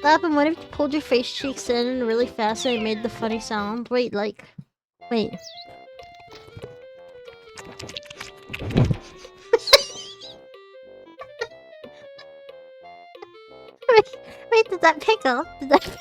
Lapin, what if you pulled your face cheeks in really fast and it made the funny sound? Wait, like... Wait. Wait, did that pick up? Did that...